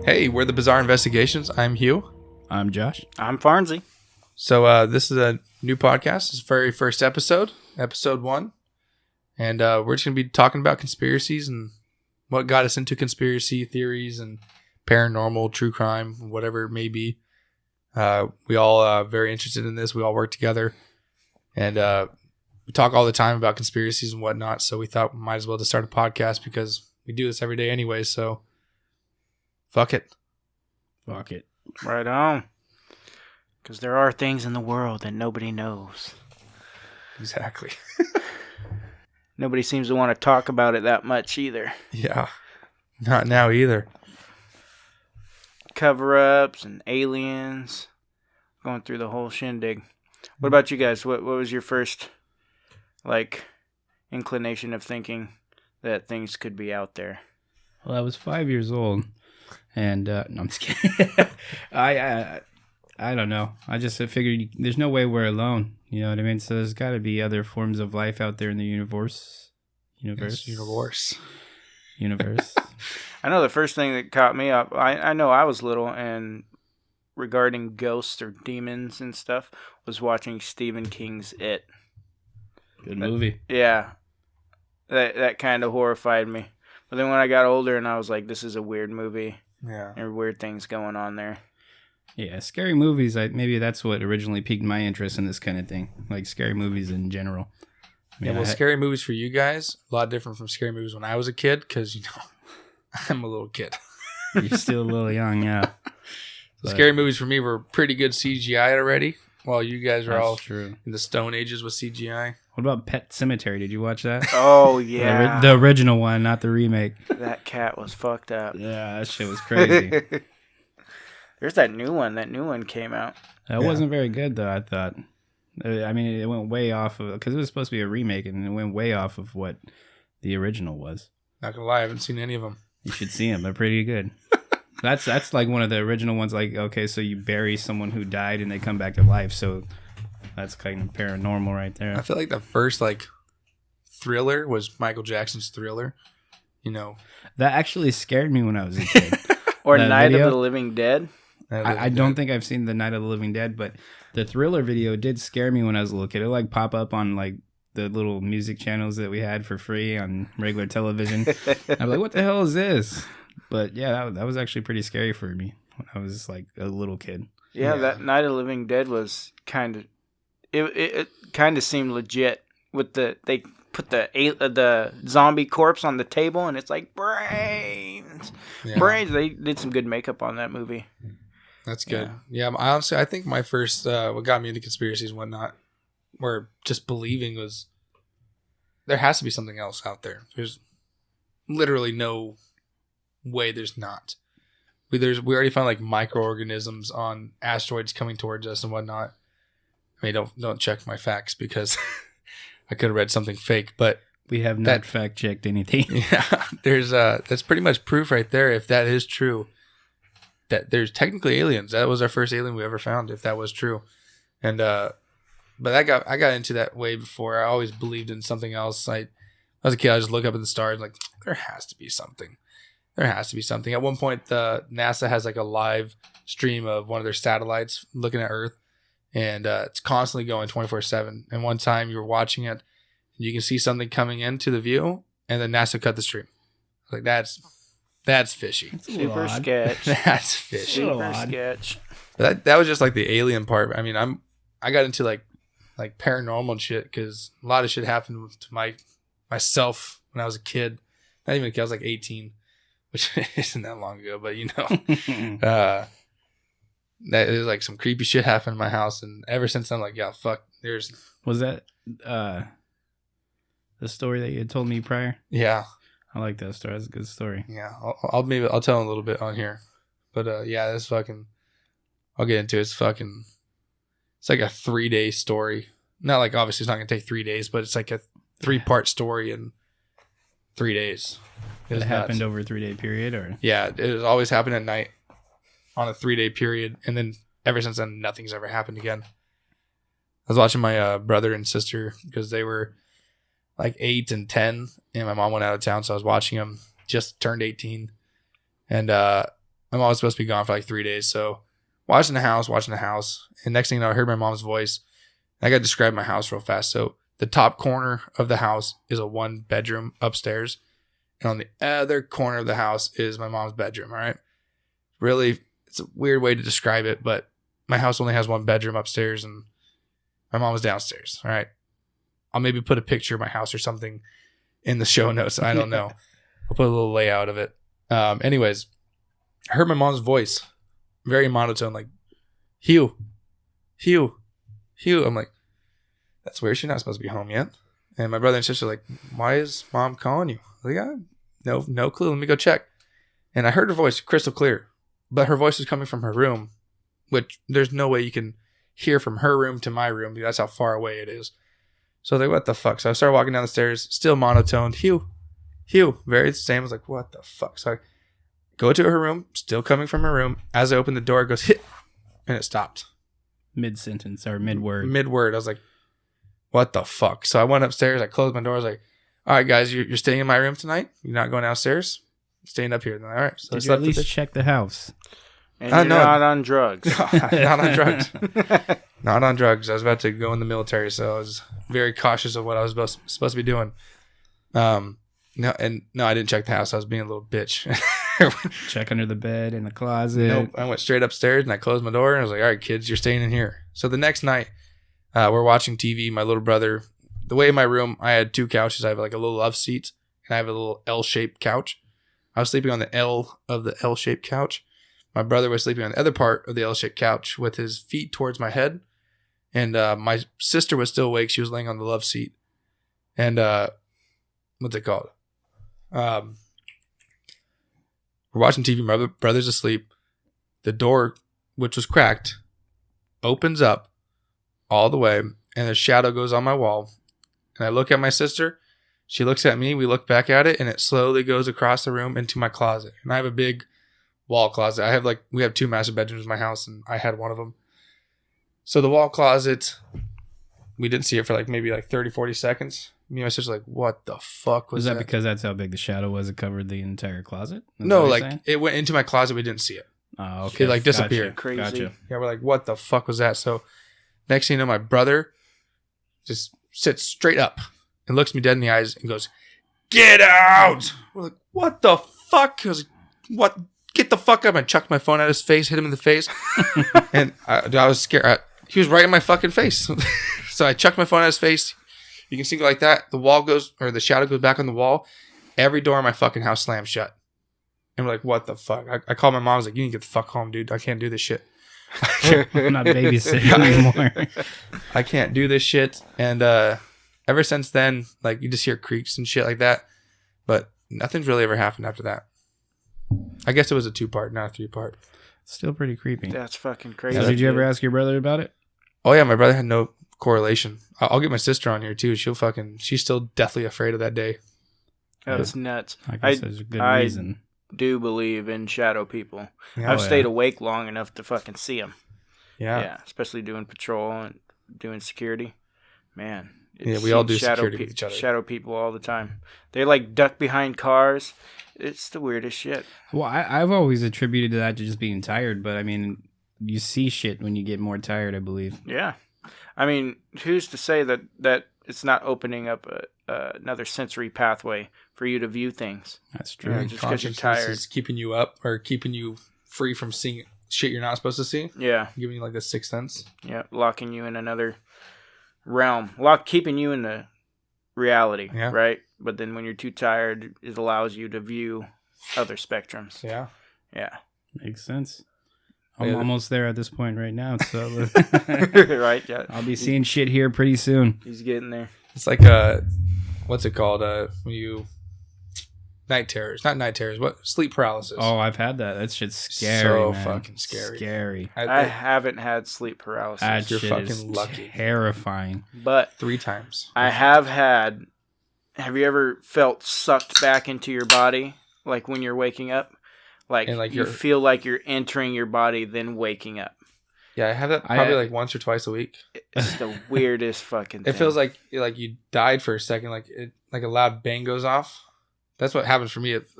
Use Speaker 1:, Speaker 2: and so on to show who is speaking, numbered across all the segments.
Speaker 1: Hey, we're the Bizarre Investigations. I'm Hugh.
Speaker 2: I'm Josh.
Speaker 3: I'm Farnsy.
Speaker 1: So this is a new podcast. It's the very first episode, episode 1. And we're just going to be talking about conspiracies and what got us into conspiracy theories and paranormal, true crime, whatever it may be. We all are very interested in this. We all work together. And we talk all the time about conspiracies and whatnot. So we thought we might as well just start a podcast because we do this every day anyway. So fuck it.
Speaker 2: Fuck it.
Speaker 3: Right on. Because there are things in the world that nobody knows.
Speaker 1: Exactly.
Speaker 3: Nobody seems to want to talk about it that much either.
Speaker 1: Yeah. Not now either.
Speaker 3: Cover-ups and aliens. Going through the whole shindig. What about you guys? What was your first, inclination of thinking that things could be out there?
Speaker 2: Well, I was 5 years old. And, no, I'm just kidding. I don't know. I just figured there's no way we're alone. You know what I mean? So there's got to be other forms of life out there in the universe.
Speaker 1: Universe.
Speaker 3: I know the first thing that caught me up, I know I was little, and regarding ghosts or demons and stuff, was watching Stephen King's It.
Speaker 2: Good movie.
Speaker 3: Yeah. That kind of horrified me. But then when I got older and I was like, this is a weird movie.
Speaker 1: Yeah.
Speaker 3: There are weird things going on there.
Speaker 2: Yeah, scary movies, maybe that's what originally piqued my interest in this kind of thing. Like scary movies in general.
Speaker 1: Scary movies for you guys, a lot different from scary movies when I was a kid, because, I'm a little kid.
Speaker 2: You're still a little young, yeah.
Speaker 1: So scary movies for me were pretty good CGI already, while you guys are all
Speaker 2: true.
Speaker 1: In the Stone Ages with CGI.
Speaker 2: What about Pet Sematary? Did you watch that?
Speaker 3: Oh, yeah.
Speaker 2: The original one, not the remake.
Speaker 3: That cat was fucked up.
Speaker 2: Yeah, that shit was crazy.
Speaker 3: There's that new one. That new one came out.
Speaker 2: That wasn't very good, though, I thought. I mean, it went way off of... Because it was supposed to be a remake, and it went way off of what the original was.
Speaker 1: Not gonna lie, I haven't seen any of them.
Speaker 2: You should see them. They're pretty good. That's like one of the original ones. Like, okay, so you bury someone who died, and they come back to life, so... That's kind of paranormal right there.
Speaker 1: I feel like the first, Thriller was Michael Jackson's Thriller.
Speaker 2: That actually scared me when I was a kid.
Speaker 3: Or Night of the Living Dead.
Speaker 2: I don't think I've seen the Night of the Living Dead, but the Thriller video did scare me when I was a little kid. It would pop up on the little music channels that we had for free on regular television. I was like, what the hell is this? But yeah, that was actually pretty scary for me when I was a little kid.
Speaker 3: Yeah, that Night of the Living Dead was kind of... It kind of seemed legit with they put the zombie corpse on the table and it's like brains. They did some good makeup on that movie.
Speaker 1: That's good. Yeah, honestly, I think my first what got me into conspiracies and whatnot, or just believing, was there has to be something else out there. There's literally no way there's not. We already found microorganisms on asteroids coming towards us and whatnot. I mean, don't check my facts because I could have read something fake, but
Speaker 2: we have not fact checked anything.
Speaker 1: Yeah, there's that's pretty much proof right there. If that is true, that there's technically aliens. That was our first alien we ever found. If that was true, and but I got into that way before. I always believed in something else. I as a kid, I just look up at the stars like there has to be something. There has to be something. At one point, NASA has a live stream of one of their satellites looking at Earth. And it's constantly going 24/7. And one time you were watching it, and you can see something coming into the view, and then NASA cut the stream. That's fishy.
Speaker 3: Super sketch.
Speaker 1: That's fishy.
Speaker 3: Super sketch.
Speaker 1: But that was just the alien part. I mean, I got into paranormal and shit because a lot of shit happened to myself when I was a kid. Not even a kid. I was 18, which isn't that long ago. But that is some creepy shit happened in my house, and ever since I'm yeah, fuck.
Speaker 2: Was that the story that you had told me prior?
Speaker 1: Yeah,
Speaker 2: I like that story. That's a good story.
Speaker 1: Yeah, I'll tell a little bit on here, but yeah, this fucking I'll get into it. It's a 3-day story. Not obviously it's not gonna take 3 days, but it's a 3-part story in 3 days.
Speaker 2: It happened over a 3-day period, or
Speaker 1: yeah, it was always happened at night. On a 3-day period, and then ever since then, nothing's ever happened again. I was watching my brother and sister because they were 8 and 10, and my mom went out of town, so I was watching them. Just turned 18, and my mom was supposed to be gone for like 3 days. So watching the house. And next thing you know, I heard my mom's voice. I got to describe my house real fast. So the top corner of the house is a 1-bedroom upstairs. And on the other corner of the house is my mom's bedroom. All right. Really, it's a weird way to describe it, but my house only has 1 bedroom upstairs and my mom was downstairs. All right. I'll maybe put a picture of my house or something in the show notes. I don't know. I'll put a little layout of it. Anyways, I heard my mom's voice, very monotone, like, Hugh. I'm like, that's weird. She's not supposed to be home yet. And my brother and sister are like, why is mom calling you? I was like, no clue. Let me go check. And I heard her voice crystal clear, but her voice was coming from her room, which there's no way you can hear from her room to my room. That's how far away it is. So I was like, what the fuck? So I started walking down the stairs, still monotoned. Hugh. Very the same. I was like, what the fuck? So I go to her room, still coming from her room. As I open the door, it goes, hit, and it stopped.
Speaker 2: Mid-sentence or mid-word.
Speaker 1: Mid-word. I was like, what the fuck? So I went upstairs. I closed my door. I was like, all right, guys, you're staying in my room tonight? You're not going downstairs? Staying up here. All right. So
Speaker 2: Did you at least check the house?
Speaker 3: And you're not on drugs.
Speaker 1: Not on drugs. Not on drugs. I was about to go in the military, so I was very cautious of what I was supposed to be doing. No, I didn't check the house. I was being a little bitch.
Speaker 2: Check under the bed, in the closet.
Speaker 1: Nope. I went straight upstairs and I closed my door and I was like, all right, kids, you're staying in here. So the next night, we're watching TV. My little brother, the way in my room, I had 2 couches. I have like a little love seat and I have a little L-shaped couch. I was sleeping on the L of the L-shaped couch. My brother was sleeping on the other part of the L-shaped couch with his feet towards my head. And my sister was still awake. She was laying on the love seat. And what's it called? We're watching TV. My brother's asleep. The door, which was cracked, opens up all the way. And a shadow goes on my wall. And I look at my sister. She looks at me. We look back at it. And it slowly goes across the room into my closet. And I have a big wall closet. We have 2 master bedrooms in my house, and I had one of them. So the wall closet, we didn't see it for maybe 30, 40 seconds. Me and my sister were like, what the fuck was that?
Speaker 2: Was that because that's how big the shadow was? It covered the entire closet?
Speaker 1: No, it went into my closet. We didn't see it.
Speaker 2: Oh, okay.
Speaker 1: It disappeared.
Speaker 3: Crazy.
Speaker 2: Gotcha.
Speaker 1: Yeah, we're like, what the fuck was that? So next thing you know, my brother just sits straight up and looks me dead in the eyes and goes, get out! We're like, what the fuck? He was like, what? Get the fuck up. I chucked my phone at his face, hit him in the face. And I was scared. He was right in my fucking face. So I chucked my phone at his face. You can see like that. The shadow goes back on the wall. Every door in my fucking house slams shut. And we're like, what the fuck? I called my mom. I was like, you need to get the fuck home, dude. I can't do this shit.
Speaker 2: I'm not babysitting anymore.
Speaker 1: I can't do this shit. And ever since then, you just hear creaks and shit like that. But nothing's really ever happened after that. I guess it was a 2-part, not a 3-part.
Speaker 2: Still pretty creepy.
Speaker 3: That's fucking crazy.
Speaker 2: So did you ever ask your brother about it?
Speaker 1: Oh yeah, my brother had no correlation. I'll get my sister on here too. She's still deathly afraid of that day.
Speaker 3: That's nuts.
Speaker 2: I guess there's a good reason.
Speaker 3: Do believe in shadow people.
Speaker 1: Yeah,
Speaker 3: I've stayed awake long enough to fucking see them.
Speaker 1: Yeah,
Speaker 3: especially doing patrol and doing security. Man,
Speaker 1: we all do security with each other.
Speaker 3: Shadow people all the time. They duck behind cars. It's the weirdest shit.
Speaker 2: Well, I've always attributed that to just being tired, but I mean, you see shit when you get more tired, I believe.
Speaker 3: Yeah. I mean, who's to say that it's not opening up another sensory pathway for you to view things?
Speaker 2: That's true.
Speaker 1: Yeah,
Speaker 3: just because you're tired.
Speaker 1: Is keeping you up or keeping you free from seeing shit you're not supposed to see.
Speaker 3: Yeah.
Speaker 1: Giving you the 6th sense.
Speaker 3: Yeah, locking you in another realm. Keeping you in the reality, right? But then when you're too tired, it allows you to view other spectrums.
Speaker 1: Yeah.
Speaker 3: Yeah.
Speaker 2: Makes sense. I'm almost there at this point right now, so
Speaker 3: right. Yeah.
Speaker 2: I'll be seeing shit here pretty soon.
Speaker 3: He's getting there.
Speaker 1: It's what's it called? When you night terrors, not night terrors. What sleep paralysis?
Speaker 2: Oh, I've had that. That shit's scary.
Speaker 1: So
Speaker 2: man.
Speaker 1: fucking scary.
Speaker 2: Scary.
Speaker 3: I haven't had sleep paralysis.
Speaker 2: That
Speaker 1: You're
Speaker 2: shit
Speaker 1: fucking
Speaker 2: is
Speaker 1: lucky.
Speaker 2: Terrifying.
Speaker 3: But
Speaker 1: 3 times.
Speaker 3: I have had. Have you ever felt sucked back into your body, when you're waking up? You feel like you're entering your body, then waking up.
Speaker 1: Yeah, I have that probably once or twice a week.
Speaker 3: It's the weirdest fucking thing.
Speaker 1: It feels like you died for a second, like a loud bang goes off. That's what happens for me. It's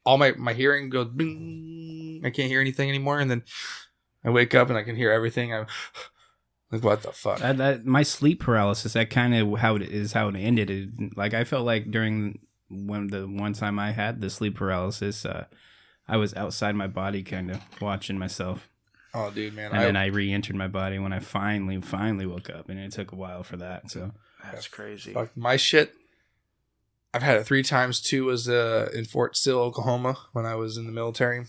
Speaker 1: all my hearing goes bing, anything. I can't hear anything anymore. And then I wake up and I can hear everything. I'm like, what the fuck?
Speaker 2: My sleep paralysis, that kind of how it ended. Like, I felt like during the one time I had the sleep paralysis, I was outside my body kind of watching myself.
Speaker 1: Oh, dude, man.
Speaker 2: And then I re-entered my body when I finally woke up, and it took a while for that. So
Speaker 3: that's crazy.
Speaker 1: Fuck, my shit, I've had it 3 times. 2 was in Fort Sill, Oklahoma, when I was in the military.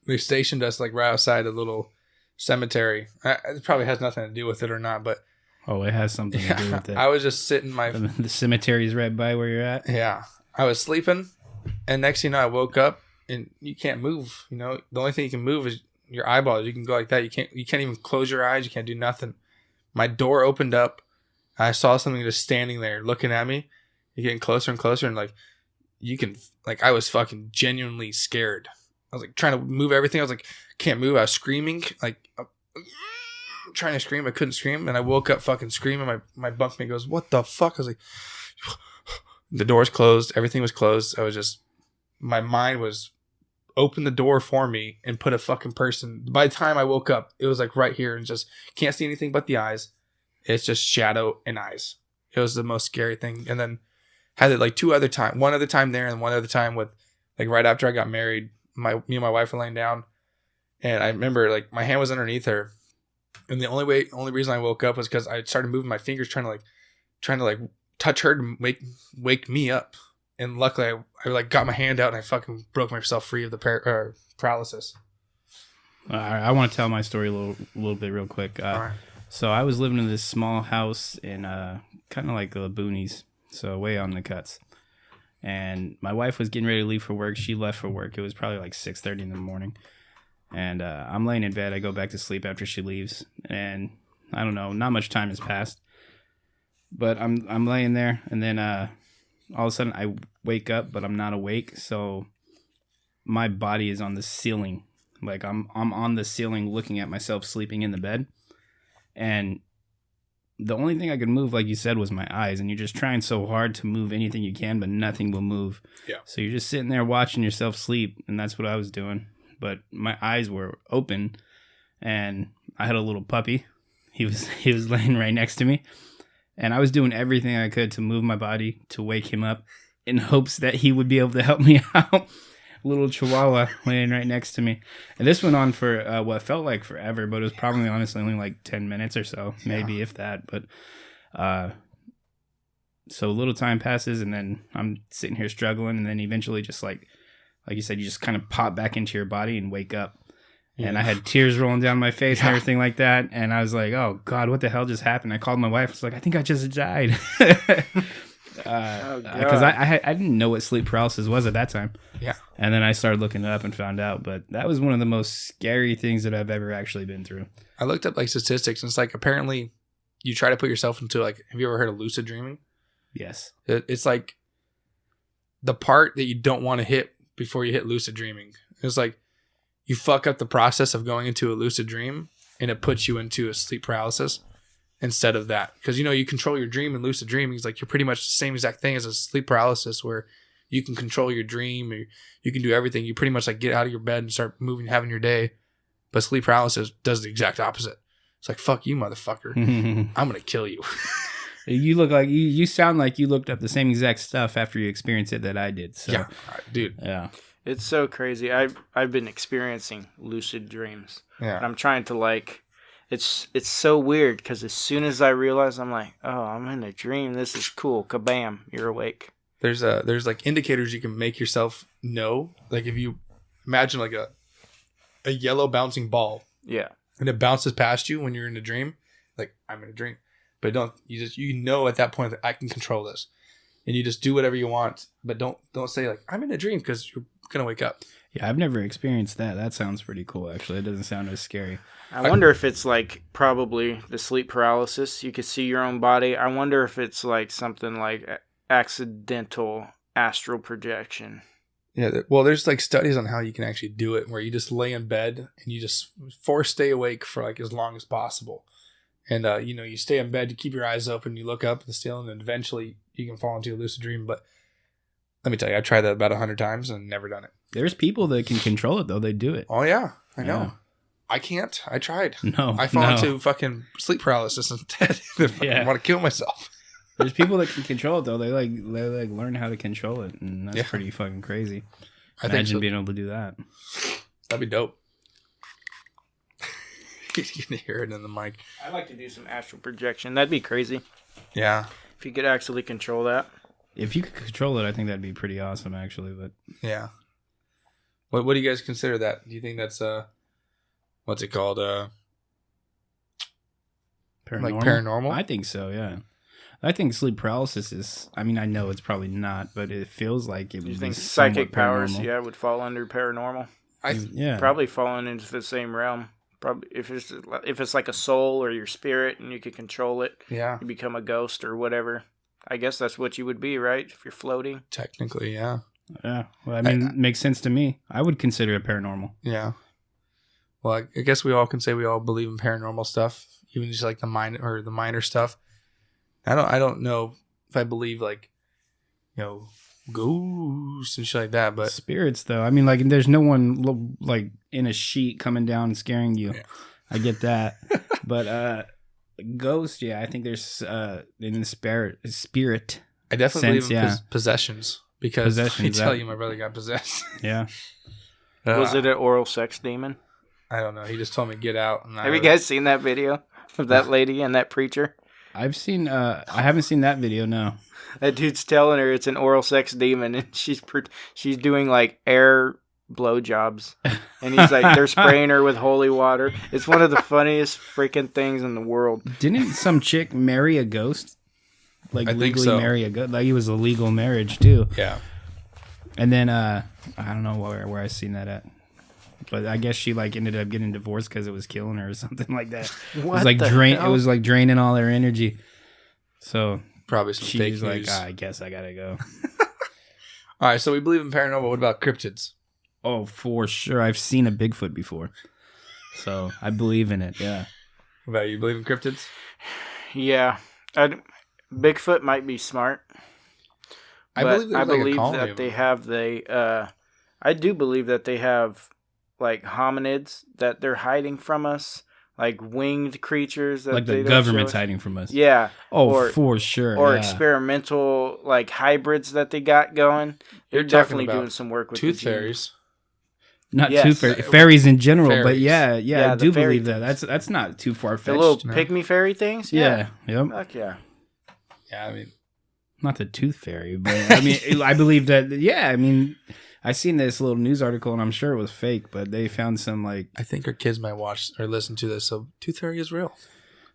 Speaker 1: They stationed us like right outside a little cemetery. It probably has nothing to do with it or not, but
Speaker 2: it has something to do with it.
Speaker 1: I was just sitting
Speaker 2: the cemetery's right by where you're at.
Speaker 1: Yeah, I was sleeping, and next thing you know, I woke up, and you can't move. You know, the only thing you can move is your eyeballs. You can go like that. You can't even close your eyes. You can't do nothing. My door opened up. I saw something just standing there looking at me. You're getting closer and closer, and like I was fucking genuinely scared. I was like trying to move everything. I was like, can't move. I was screaming, like trying to scream. I couldn't scream, and I woke up fucking screaming. My bunkmate goes, "What the fuck?" I was like, the door's closed. Everything was closed. I was just, my mind was, open the door for me and put a fucking person. By the time I woke up, it was like right here, and just can't see anything but the eyes. It's just shadow and eyes. It was the most scary thing. And then had it like 2 other times, one other time there and one other time with, like, right after I got married, me and my wife were laying down, and I remember like my hand was underneath her, and the only reason I woke up was because I started moving my fingers trying to touch her to wake me up. And luckily, I like got my hand out and I fucking broke myself free of the paralysis.
Speaker 2: I want to tell my story a little bit real quick.
Speaker 1: All right.
Speaker 2: So I was living in this small house in kind of like the boonies, so way on the cuts. And my wife was getting ready to leave for work. She left for work. It was probably like 6:30 in the morning. And I'm laying in bed. I go back to sleep after she leaves. And I don't know, not much time has passed. But I'm laying there, and then all of a sudden I wake up, but I'm not awake. So my body is on the ceiling. Like I'm on the ceiling looking at myself sleeping in the bed. And the only thing I could move, like you said, was my eyes. And you're just trying so hard to move anything you can, but nothing will move.
Speaker 1: Yeah.
Speaker 2: So you're just sitting there watching yourself sleep. And that's what I was doing. But my eyes were open, and I had a little puppy. He was laying right next to me. And I was doing everything I could to move my body to wake him up in hopes that he would be able to help me out. Little chihuahua laying right next to me. And this went on for what felt like forever, but it was probably honestly only like 10 minutes or so, maybe if that. But so a little time passes, and then I'm sitting here struggling, and then eventually just like you said, you just kind of pop back into your body and wake up. And I had tears rolling down my face and everything like that. And I was like, oh, God, what the hell just happened? I called my wife. I was like, I think I just died. Because I didn't know what sleep paralysis was at that time.
Speaker 1: Yeah.
Speaker 2: And then I started looking it up and found out. But that was one of the most scary things that I've ever actually been through.
Speaker 1: I looked up like statistics, and it's like apparently you try to put yourself into like, have you ever heard of lucid dreaming?
Speaker 2: Yes.
Speaker 1: It's like the part that you don't want to hit before you hit lucid dreaming. It's like, you fuck up the process of going into a lucid dream, and it puts you into a sleep paralysis instead of that. Because, you control your dream in lucid dreaming. It's like you're pretty much the same exact thing as a sleep paralysis, where you can control your dream, or you can do everything. You pretty much like get out of your bed and start moving, having your day. But sleep paralysis does the exact opposite. It's like, fuck you, motherfucker. I'm going to kill you.
Speaker 2: You look like you sound like you looked up the same exact stuff after you experienced it that I did. So.
Speaker 1: Yeah, dude.
Speaker 2: Yeah.
Speaker 3: It's so crazy. I've been experiencing lucid dreams.
Speaker 1: Yeah.
Speaker 3: And I'm trying to it's so weird, because as soon as I realize, I'm like, oh, I'm in a dream. This is cool. Kabam, you're awake.
Speaker 1: There's like indicators you can make yourself know. Like if you imagine like a yellow bouncing ball.
Speaker 3: Yeah.
Speaker 1: And it bounces past you when you're in a dream. Like, I'm in a dream. But you know at that point that I can control this. And you just do whatever you want, but don't say like, I'm in a dream, because you're gonna wake up.
Speaker 2: Yeah, I've never experienced that. That sounds pretty cool, actually. It doesn't sound as scary.
Speaker 3: I wonder if it's like probably the sleep paralysis. You can see your own body. I wonder if it's like something like accidental astral projection.
Speaker 1: Yeah, well, there's like studies on how you can actually do it, where you just lay in bed and you just stay awake for like as long as possible. And, you stay in bed, you keep your eyes open, you look up at the ceiling, and eventually you can fall into a lucid dream. But let me tell you, I tried that about 100 times and never done it.
Speaker 2: There's people that can control it though. They do it.
Speaker 1: Oh yeah, I know.
Speaker 2: Yeah.
Speaker 1: I can't. I tried.
Speaker 2: No,
Speaker 1: I fall into fucking sleep paralysis instead. I want to kill myself.
Speaker 2: There's people that can control it though. They learn how to control it, and that's pretty fucking crazy. Imagine being able to do that.
Speaker 1: That'd be dope. You can hear it in the mic.
Speaker 3: I'd like to do some astral projection. That'd be crazy.
Speaker 1: Yeah.
Speaker 3: If you could actually control that.
Speaker 2: If you could control it, I think that'd be pretty awesome, actually. But
Speaker 1: yeah. What do you guys consider that? Do you think that's what's it called?
Speaker 2: Paranormal?
Speaker 1: Like paranormal?
Speaker 2: I think so, yeah. I think sleep paralysis is, I mean, I know it's probably not, but it feels like it would be
Speaker 3: think psychic powers,
Speaker 2: paranormal.
Speaker 3: would fall under paranormal?
Speaker 2: Yeah.
Speaker 3: Probably falling into the same realm. Probably if it's like a soul or your spirit and you can control it,
Speaker 1: yeah,
Speaker 3: you become a ghost or whatever. I guess that's what you would be, right? If you're floating.
Speaker 1: Technically, yeah.
Speaker 2: Yeah. Well, I mean, it makes sense to me. I would consider it paranormal.
Speaker 1: Yeah. Well, I guess we all can say we all believe in paranormal stuff, even just like the minor stuff. I don't know if I believe like, ghosts and shit like that, but
Speaker 2: spirits though. I mean, like there's no one like in a sheet coming down and scaring you. Yeah. I get that, but ghost, I think there's in the spirit.
Speaker 1: I definitely believe in possessions because I tell you, my brother got possessed.
Speaker 2: Yeah.
Speaker 3: Was it an oral sex demon?
Speaker 1: I don't know. He just told me get out. And
Speaker 3: have you guys seen that video of that lady and that preacher?
Speaker 2: I've seen. I haven't seen that video. No.
Speaker 3: That dude's telling her it's an oral sex demon, and she's doing like air blowjobs, and he's like they're spraying her with holy water. It's one of the funniest freaking things in the world.
Speaker 2: Didn't some chick marry a ghost? Like
Speaker 1: I
Speaker 2: legally marry a ghost? Like it was a legal marriage too.
Speaker 1: Yeah.
Speaker 2: And then I don't know where I seen that at. But I guess she like ended up getting divorced because it was killing her or something like that. It was like It was like draining all her energy. So
Speaker 1: probably some fake news.
Speaker 2: She's like, I guess I gotta go.
Speaker 1: All right, so we believe in paranormal. What about cryptids?
Speaker 2: Oh, for sure. I've seen a Bigfoot before, so I believe in it. Yeah.
Speaker 1: What about you? Believe in cryptids?
Speaker 3: Yeah, Bigfoot might be smart. I believe that they have I do believe that they have like hominids that they're hiding from us, like winged creatures that
Speaker 2: like the government's hiding from us.
Speaker 3: Yeah.
Speaker 2: Oh, for sure.
Speaker 3: Or experimental like hybrids that they got going. They're definitely doing some work with
Speaker 1: tooth fairies.
Speaker 2: Not tooth fairies, fairies in general, but yeah, I do believe that. That's not too far fetched.
Speaker 3: The little pygmy fairy things.
Speaker 2: Yeah. Yep.
Speaker 3: Fuck yeah.
Speaker 1: Yeah, I mean,
Speaker 2: not the tooth fairy, but I mean, I believe that. Yeah, I mean. I seen this little news article, and I'm sure it was fake, but they found some, like...
Speaker 1: I think our kids might watch or listen to this, so Tooth Fairy is real.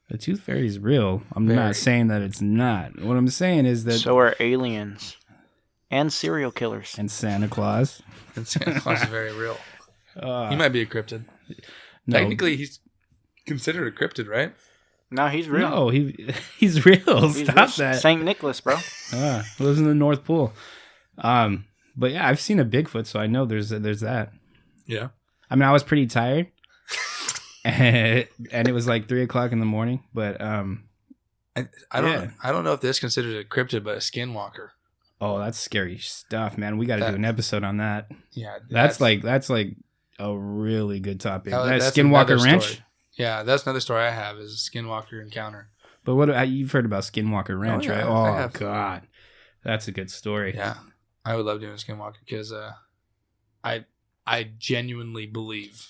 Speaker 2: The Tooth Fairy is real. I'm not saying that it's not. What I'm saying is that...
Speaker 3: So are aliens. And serial killers.
Speaker 2: And Santa Claus.
Speaker 1: And Santa Claus is very real. He might be a cryptid. No. Technically, he's considered a cryptid, right?
Speaker 3: No, he's real.
Speaker 2: No, he's real. Stop that.
Speaker 3: St. Nicholas, bro.
Speaker 2: Lives in the North Pole. But yeah, I've seen a Bigfoot, so I know there's that.
Speaker 1: Yeah.
Speaker 2: I mean, I was pretty tired, and it was like 3:00 in the morning. But I
Speaker 1: don't know if this is considered a cryptid, but a skinwalker.
Speaker 2: Oh, that's scary stuff, man. We got to do an episode on that.
Speaker 1: Yeah,
Speaker 2: that's like a really good topic.
Speaker 1: That's
Speaker 2: Skinwalker Ranch.
Speaker 1: Story. Yeah, that's another story I have is a Skinwalker encounter.
Speaker 2: But you've heard about Skinwalker Ranch, right?
Speaker 1: I have.
Speaker 2: God, that's a good story.
Speaker 1: Yeah. I would love doing a Skinwalker because I genuinely believe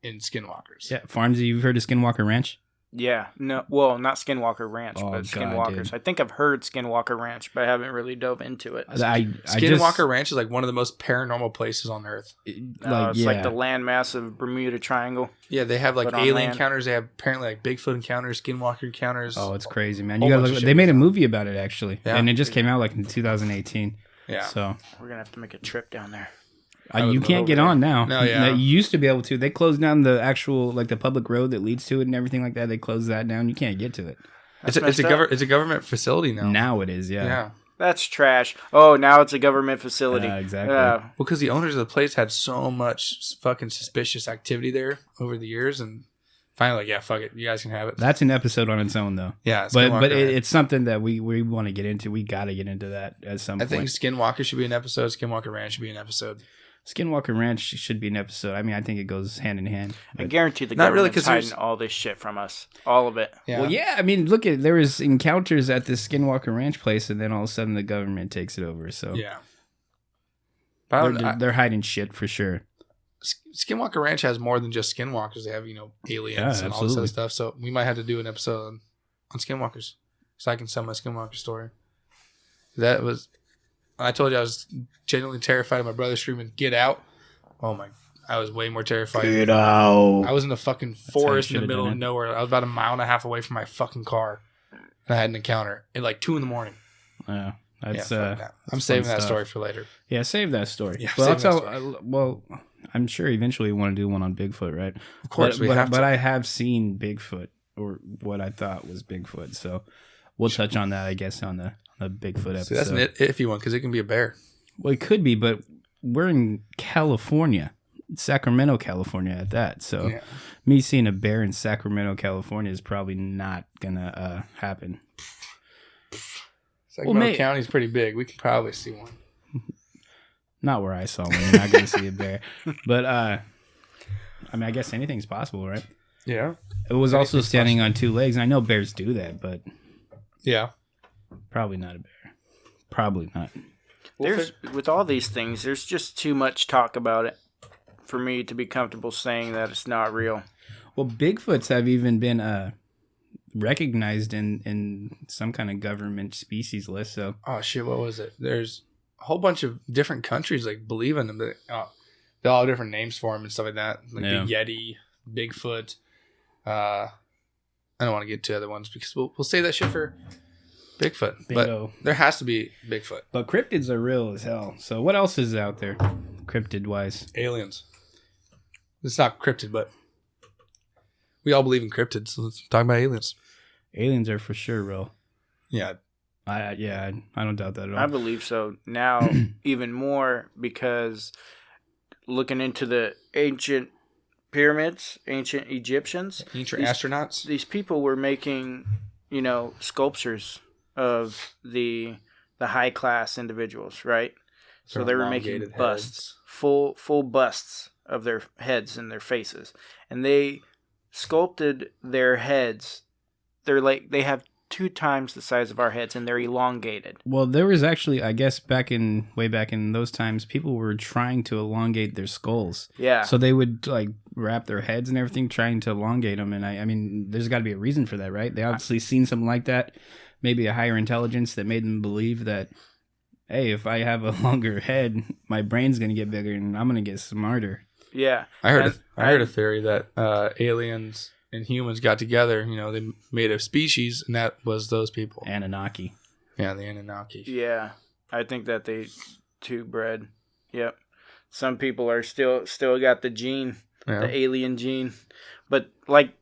Speaker 1: in Skinwalkers.
Speaker 2: Yeah, Farnsy, you've heard of Skinwalker Ranch?
Speaker 3: Yeah, no, well, not Skinwalker Ranch, but Skinwalkers. Dude. I think I've heard Skinwalker Ranch, but I haven't really dove into it.
Speaker 1: Skinwalker Ranch is like one of the most paranormal places on Earth.
Speaker 3: It's like the landmass of Bermuda Triangle.
Speaker 1: Yeah, they have like alien encounters. They have apparently like Bigfoot encounters, Skinwalker encounters.
Speaker 2: Oh, it's crazy, man! You gotta look. They made a movie about it actually, and it just came out like in 2018.
Speaker 1: Yeah,
Speaker 3: so we're gonna have to make a trip down there.
Speaker 2: You can't get on now.
Speaker 1: No, yeah.
Speaker 2: You used to be able to. They closed down the actual like the public road that leads to it and everything like that. They closed that down. You can't get to it.
Speaker 1: It's a government facility now.
Speaker 2: Now it is, yeah.
Speaker 1: Yeah.
Speaker 3: That's trash. Oh, now it's a government facility.
Speaker 2: Exactly.
Speaker 1: Well, because the owners of the place had so much fucking suspicious activity there over the years, and finally, yeah, fuck it, you guys can have it.
Speaker 2: That's an episode on its own, though.
Speaker 1: Yeah,
Speaker 2: but it's something that we want to get into. We got to get into that at some point.
Speaker 1: I think Skinwalker should be an episode. Skinwalker Ranch should be an episode.
Speaker 2: Skinwalker Ranch should be an episode. I mean, I think it goes hand in hand.
Speaker 3: I guarantee the
Speaker 1: Not really,
Speaker 3: government's
Speaker 1: 'cause
Speaker 3: hiding all this shit from us. All of it.
Speaker 1: Yeah.
Speaker 2: Well, yeah. I mean, look at there was encounters at this Skinwalker Ranch place, and then all of a sudden the government takes it over. So
Speaker 1: Yeah. But
Speaker 2: they're hiding shit for sure.
Speaker 1: Skinwalker Ranch has more than just skinwalkers. They have, aliens and all this other stuff. So we might have to do an episode on skinwalkers, so I can tell my skinwalker story. That was, I told you I was genuinely terrified of my brother screaming, "Get out!" Oh my! I was way more terrified.
Speaker 2: Get out!
Speaker 1: I was in the fucking forest in the middle of nowhere. I was about 1.5 miles away from my fucking car, and I had an encounter at like 2 a.m.
Speaker 2: Yeah. That's
Speaker 1: I'm saving that story for later.
Speaker 2: Yeah, save that story.
Speaker 1: Yeah,
Speaker 2: well, I'm sure eventually you want to do one on Bigfoot, right?
Speaker 1: Of course,
Speaker 2: but I have seen Bigfoot, or what I thought was Bigfoot. So we'll touch on that, I guess, on the Bigfoot episode.
Speaker 1: See, that's an iffy one because it can be a bear.
Speaker 2: Well, it could be, but we're in California, Sacramento, California, at that. So me seeing a bear in Sacramento, California, is probably not gonna happen.
Speaker 1: Sacramento County's pretty big. We can probably see one.
Speaker 2: Not where I saw one. You're not going to see a bear. But, I mean, I guess anything's possible, right?
Speaker 1: Yeah.
Speaker 2: It was also standing on 2 legs. And I know bears do that, but...
Speaker 1: Yeah.
Speaker 2: Probably not a bear. Probably not.
Speaker 3: With all these things, there's just too much talk about it for me to be comfortable saying that it's not real.
Speaker 2: Well, Bigfoots have even been... recognized in some kind of government species list. So
Speaker 1: shit, what was it? There's a whole bunch of different countries like believe in them. They all have different names for them and stuff like that. Like the Yeti, Bigfoot. I don't want to get to other ones because we'll say that shit for Bigfoot.
Speaker 2: Bingo.
Speaker 1: But there has to be Bigfoot.
Speaker 2: But cryptids are real as hell. So what else is out there, cryptid wise?
Speaker 1: Aliens. It's not cryptid, but we all believe in cryptids. So let's talk about aliens.
Speaker 2: Aliens are for sure real.
Speaker 1: Yeah.
Speaker 2: I don't doubt that at all.
Speaker 3: I believe so now even more because looking into the ancient pyramids, ancient Egyptians,
Speaker 1: ancient astronauts.
Speaker 3: These people were making, sculptures of the high class individuals, right? So they were making busts, full busts of their heads and their faces, and they sculpted their heads. They have 2 times the size of our heads, and they're elongated.
Speaker 2: Well, there was actually, I guess, way back in those times, people were trying to elongate their skulls.
Speaker 3: Yeah.
Speaker 2: So they would wrap their heads and everything, trying to elongate them. And I mean, there's got to be a reason for that, right? They obviously seen something like that, maybe a higher intelligence that made them believe that, hey, if I have a longer head, my brain's gonna get bigger, and I'm gonna get smarter.
Speaker 3: Yeah.
Speaker 1: I heard a theory that aliens and humans got together, they made a species, and that was those people.
Speaker 2: Anunnaki.
Speaker 1: Yeah, the Anunnaki.
Speaker 3: Yeah. I think that they too bred. Yep. Some people are still got the gene, the alien gene. But I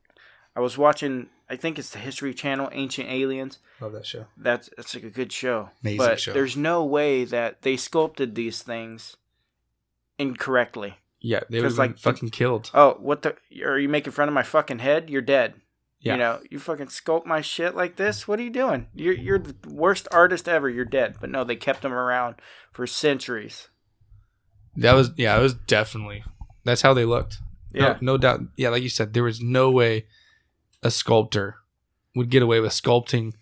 Speaker 3: was watching, I think it's the History Channel, Ancient Aliens.
Speaker 1: Love that show.
Speaker 3: That's like a good show.
Speaker 1: Amazing show.
Speaker 3: There's no way that they sculpted these things incorrectly.
Speaker 1: Yeah, they were fucking killed.
Speaker 3: Oh, what the? Are you making fun of my fucking head? You're dead.
Speaker 1: Yeah.
Speaker 3: You fucking sculpt my shit like this? What are you doing? You're the worst artist ever. You're dead. But no, they kept them around for centuries.
Speaker 1: It was definitely, that's how they looked.
Speaker 3: Yeah.
Speaker 1: No doubt. Yeah, like you said, there was no way a sculptor would get away with sculpting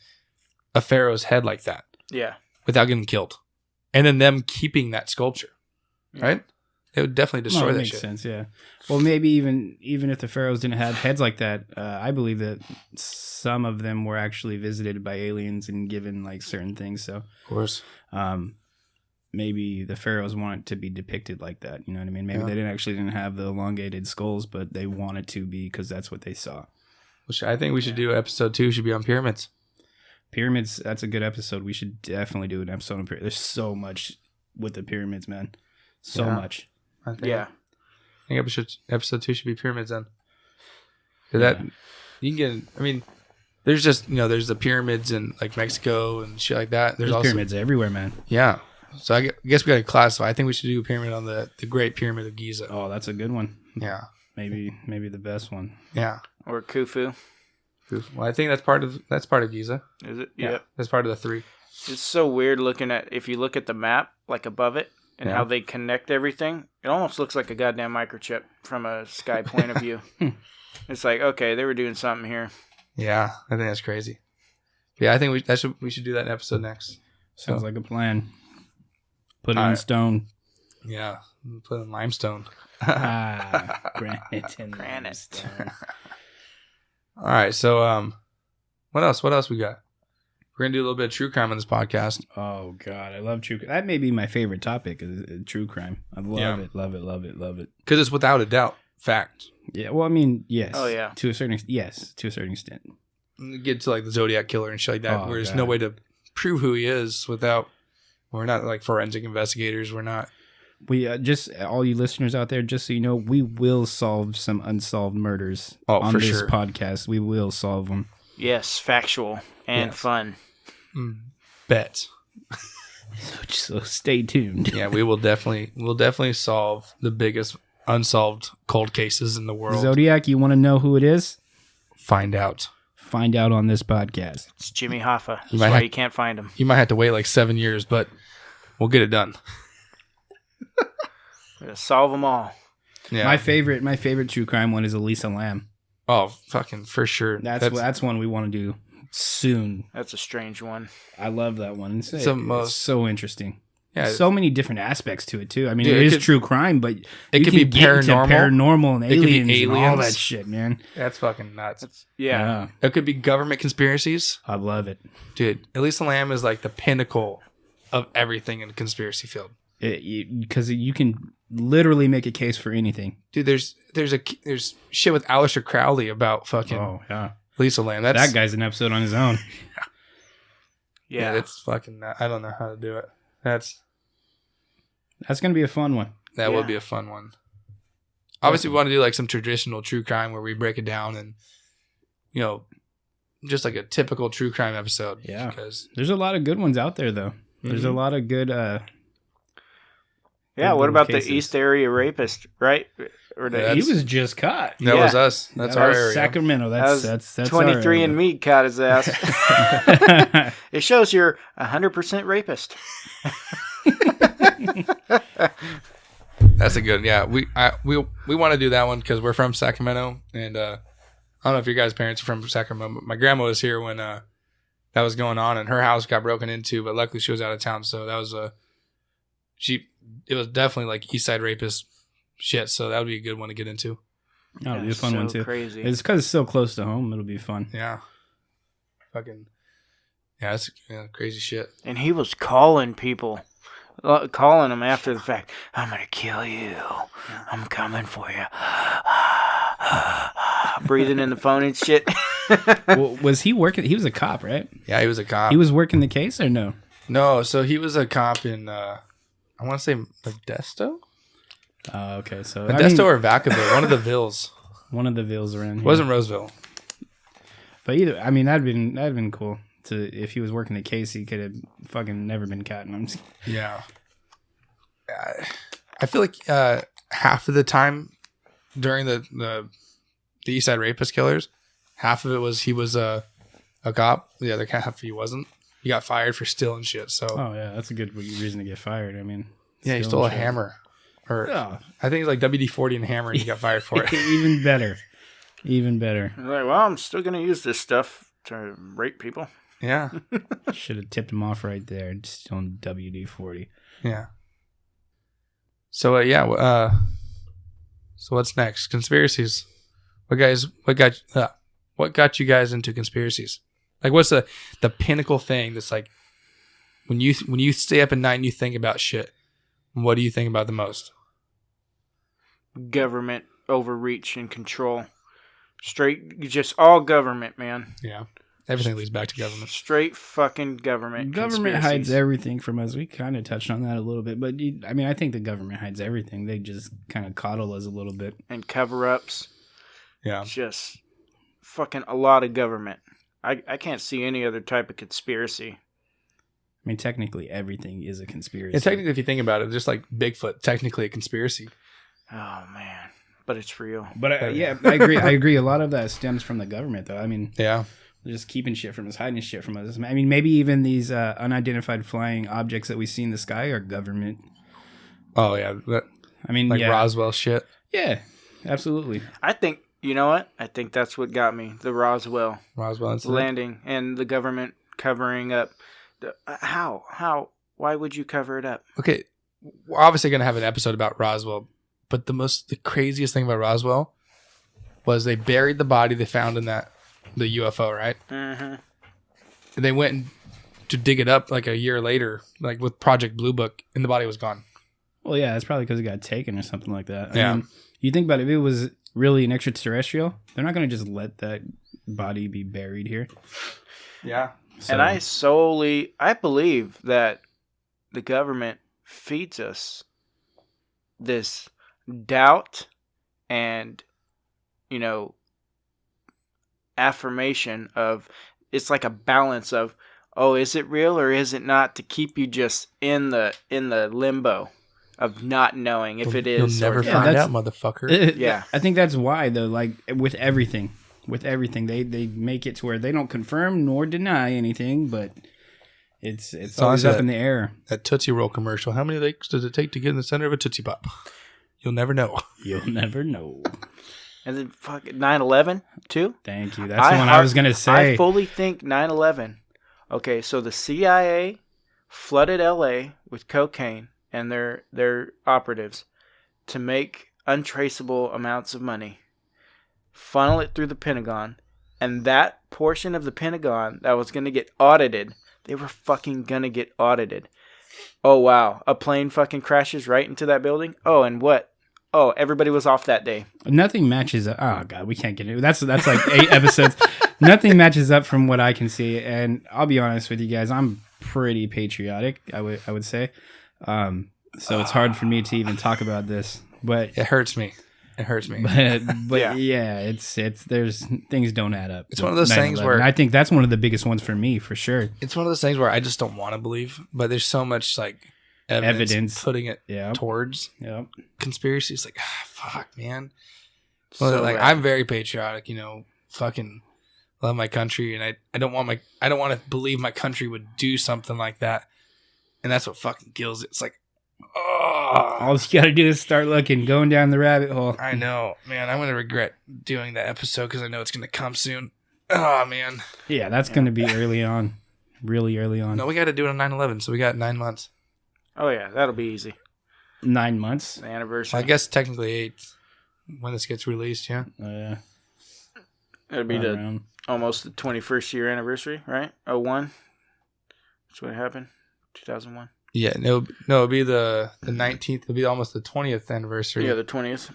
Speaker 1: a pharaoh's head like that.
Speaker 3: Yeah.
Speaker 1: Without getting killed. And then them keeping that sculpture. Right? It would definitely destroy that
Speaker 2: makes
Speaker 1: shit.
Speaker 2: Sense, yeah. Well, maybe even if the pharaohs didn't have heads like that, I believe that some of them were actually visited by aliens and given certain things. So,
Speaker 1: of course,
Speaker 2: maybe the pharaohs want it to be depicted like that. You know what I mean? Maybe they didn't have the elongated skulls, but they wanted to be because that's what they saw.
Speaker 1: Which I think we should do. Episode 2 should be on pyramids.
Speaker 2: Pyramids. That's a good episode. We should definitely do an episode on pyramids. There's so much with the pyramids, man. So much.
Speaker 1: I think episode 2 should be pyramids then. That you can get. I mean, there's just there's the pyramids in Mexico and shit like that.
Speaker 2: There's also pyramids everywhere, man.
Speaker 1: Yeah. So I guess we got to classify. I think we should do a pyramid on the Great Pyramid of Giza.
Speaker 2: Oh, that's a good one.
Speaker 1: Yeah.
Speaker 2: Maybe the best one.
Speaker 1: Yeah.
Speaker 3: Or Khufu.
Speaker 1: Well, I think that's part of Giza.
Speaker 3: Is it?
Speaker 1: Yeah. That's part of the 3.
Speaker 3: It's so weird if you look at the map above it. and how they connect everything. It almost looks like a goddamn microchip from a sky point of view. It's like, okay, they were doing something here.
Speaker 1: Yeah, I think that's crazy. Yeah, I think we should do that in episode next.
Speaker 2: Sounds like a plan. Put it in stone.
Speaker 1: Yeah, put it in limestone.
Speaker 2: Granite and
Speaker 3: Granite.
Speaker 1: All right, so what else? What else we got? We're gonna do a little bit of true crime on this podcast.
Speaker 2: Oh God, I love true crime. That may be my favorite topic, is true crime. I love it, love it, love it, love it.
Speaker 1: Because it's without a doubt fact.
Speaker 2: Yeah, well, I mean, yes.
Speaker 3: Oh yeah.
Speaker 2: To a certain extent.
Speaker 1: Get to like the Zodiac killer and shit like that, where there's no way to prove who he is without. We're not like forensic investigators. We're not.
Speaker 2: We just all you listeners out there, just so you know, we will solve some unsolved murders on this podcast. We will solve them.
Speaker 3: Yes, factual and fun.
Speaker 1: Bet.
Speaker 2: So stay tuned.
Speaker 1: Yeah, we'll definitely solve the biggest unsolved cold cases in the world.
Speaker 2: Zodiac, you want to know who it is?
Speaker 1: Find out.
Speaker 2: Find out on this podcast.
Speaker 3: It's Jimmy Hoffa. That's why you can't find him.
Speaker 1: You might have to wait like 7 years, but we'll get it done.
Speaker 3: We're gonna solve them all.
Speaker 2: Yeah. My favorite true crime one is Elisa Lam.
Speaker 1: Oh, fucking for sure.
Speaker 2: That's one we want to do soon.
Speaker 3: That's a strange one.
Speaker 2: I love that one. It's so interesting.
Speaker 1: Yeah,
Speaker 2: so many different aspects to it too. I mean, it is true crime, but
Speaker 1: it could be
Speaker 2: paranormal and aliens and all that shit, man.
Speaker 1: That's fucking nuts.
Speaker 3: Yeah.
Speaker 1: It could be government conspiracies.
Speaker 2: I love it,
Speaker 1: dude. Elisa Lam is like the pinnacle of everything in the conspiracy field.
Speaker 2: Because you can literally make a case for anything,
Speaker 1: dude. There's shit with Aleister Crowley about fucking Elisa Lam.
Speaker 2: That guy's an episode on his own.
Speaker 1: Yeah, it's fucking. I don't know how to do it.
Speaker 2: That's gonna be a fun one.
Speaker 1: That would be a fun one. Obviously, we want to do like some traditional true crime where we break it down and, just like a typical true crime episode.
Speaker 2: Yeah, because there's a lot of good ones out there, though. Mm-hmm. There's a lot of good.
Speaker 3: What about cases. The East Area rapist? Right?
Speaker 2: He was just caught.
Speaker 1: That was us. That's our area.
Speaker 2: Sacramento. That's
Speaker 3: 23 and me caught his ass. It shows you're 100% rapist.
Speaker 1: That's a good. Yeah, we want to do that one because we're from Sacramento, and I don't know if your guys' parents are from Sacramento, but my grandma was here when that was going on, and her house got broken into, but luckily she was out of town, so that was it was definitely like East Side rapist shit, so that would be a good one to get into.
Speaker 2: Oh, it'll be a fun one too.
Speaker 3: Crazy.
Speaker 2: It's because it's so close to home. It'll be fun.
Speaker 1: Yeah. Fucking. Yeah, that's crazy shit.
Speaker 3: And he was calling people. Calling them after the fact. I'm going to kill you. I'm coming for you. Breathing in the phone and shit.
Speaker 2: Well, was he working? He was a cop, right?
Speaker 1: Yeah, he was a cop.
Speaker 2: He was working the case or no?
Speaker 1: No, so he was a cop in, I want to say Modesto?
Speaker 2: Okay, so
Speaker 1: Modesto or Vacaville, one of the Villes.
Speaker 2: One of the Villes around here.
Speaker 1: It wasn't Roseville.
Speaker 2: But either, I mean, that'd been cool. If he was working the case, he could have fucking never been caught.
Speaker 1: Yeah. I feel like half of the time during the East Side rapist killers, half of it was he was a cop. The other half he wasn't. He got fired for stealing shit. So.
Speaker 2: Oh yeah, that's a good reason to get fired. I mean.
Speaker 1: Yeah, he stole a hammer. Or I think it was like WD-40 and hammer, and he got fired for it.
Speaker 2: Even better. Even better.
Speaker 3: Like, well, I'm still gonna use this stuff to rape people.
Speaker 1: Yeah.
Speaker 2: Should have tipped him off right there. Just on WD-40.
Speaker 1: Yeah. So so what's next? Conspiracies. What got you guys into conspiracies? Like, what's the pinnacle thing that's like when you stay up at night and you think about shit? What do you think about the most?
Speaker 3: Government overreach and control. Straight, just all government, man.
Speaker 1: Yeah. Everything leads back to government.
Speaker 3: Straight fucking government.
Speaker 2: Government hides everything from us. We kind of touched on that a little bit, but I think the government hides everything. They just kind of coddle us a little bit.
Speaker 3: And cover-ups.
Speaker 1: Yeah.
Speaker 3: Just fucking a lot of government. I can't see any other type of conspiracy.
Speaker 2: I mean, technically, everything is a conspiracy.
Speaker 1: Yeah, technically, if you think about it, just like Bigfoot, technically a conspiracy.
Speaker 3: Oh, man. But it's real.
Speaker 2: But I agree. I agree. A lot of that stems from the government, though. I mean,
Speaker 1: yeah.
Speaker 2: They're just keeping shit from us, hiding shit from us. I mean, maybe even these unidentified flying objects that we see in the sky are government
Speaker 1: Oh yeah,
Speaker 2: I mean,
Speaker 1: like
Speaker 2: yeah,
Speaker 1: Roswell shit.
Speaker 2: yeah, absolutely.
Speaker 3: I think, you know what? I think that's what got me. The Roswell
Speaker 1: Incident.
Speaker 3: landing and the government covering up. How? Why would you cover it up?
Speaker 1: Okay, we're obviously gonna have an episode about Roswell, but the craziest thing about Roswell was they buried the body they found in the UFO, right?
Speaker 3: Mm-hmm.
Speaker 1: And they went to dig it up like a year later, like with Project Blue Book, and the body was gone.
Speaker 2: Well, yeah, it's probably because it got taken or something like that.
Speaker 1: Yeah.
Speaker 2: I mean, you think about it, if it was really an extraterrestrial, they're not going to just let that body be buried here.
Speaker 1: Yeah.
Speaker 3: So. And I believe that the government feeds us this doubt and, affirmation of, it's like a balance of, oh, is it real or is it not, to keep you just in the limbo of not knowing if it is.
Speaker 1: You'll never find out, motherfucker.
Speaker 3: Yeah.
Speaker 2: I think that's why, though, like with everything, they make it to where they don't confirm nor deny anything, but it's always up in the air.
Speaker 1: That Tootsie Roll commercial. How many legs does it take to get in the center of a Tootsie Pop? You'll never know.
Speaker 2: You'll never know.
Speaker 3: And then fuck 9/11 too.
Speaker 2: Thank you. That's the one I was gonna say.
Speaker 3: I fully think 9/11. Okay, so the CIA flooded LA with cocaine and their operatives to make untraceable amounts of money, funnel it through the Pentagon, and that portion of the Pentagon that was gonna get audited, they were fucking gonna get audited. Oh wow, a plane fucking crashes right into that building. Oh, and what? Oh, everybody was off that day.
Speaker 2: Nothing matches up. Oh, God, we can't get it. That's like 8 episodes. Nothing matches up from what I can see. And I'll be honest with you guys, I'm pretty patriotic, I would say. So it's hard for me to even talk about this. But
Speaker 1: it hurts me.
Speaker 2: But yeah, it's there's things don't add up.
Speaker 1: It's one of those things where
Speaker 2: I think that's one of the biggest ones for me, for sure.
Speaker 1: It's one of those things where I just don't want to believe, but there's so much like evidence putting it towards conspiracy. It's like, fuck, man. Well, so like, I'm very patriotic, fucking love my country, and I don't want to believe my country would do something like that, and that's what fucking kills it. It's like, oh,
Speaker 2: all you gotta do is start looking, going down the rabbit hole.
Speaker 1: I know, man. I'm gonna regret doing that episode because I know it's gonna come soon. Oh man.
Speaker 2: Yeah, that's gonna be early on, really early on.
Speaker 1: No, we got to do it on 9/11, so we got 9 months.
Speaker 3: Oh yeah, that'll be easy.
Speaker 2: 9 months,
Speaker 3: the anniversary.
Speaker 1: Well, I guess technically 8 when this gets released. Yeah.
Speaker 2: Yeah.
Speaker 3: It'll be almost the 21st year anniversary, right? 01. That's what happened. 2001.
Speaker 1: Yeah, no, it'll be the 19th. It'll be almost the 20th anniversary.
Speaker 3: Yeah, the 20th.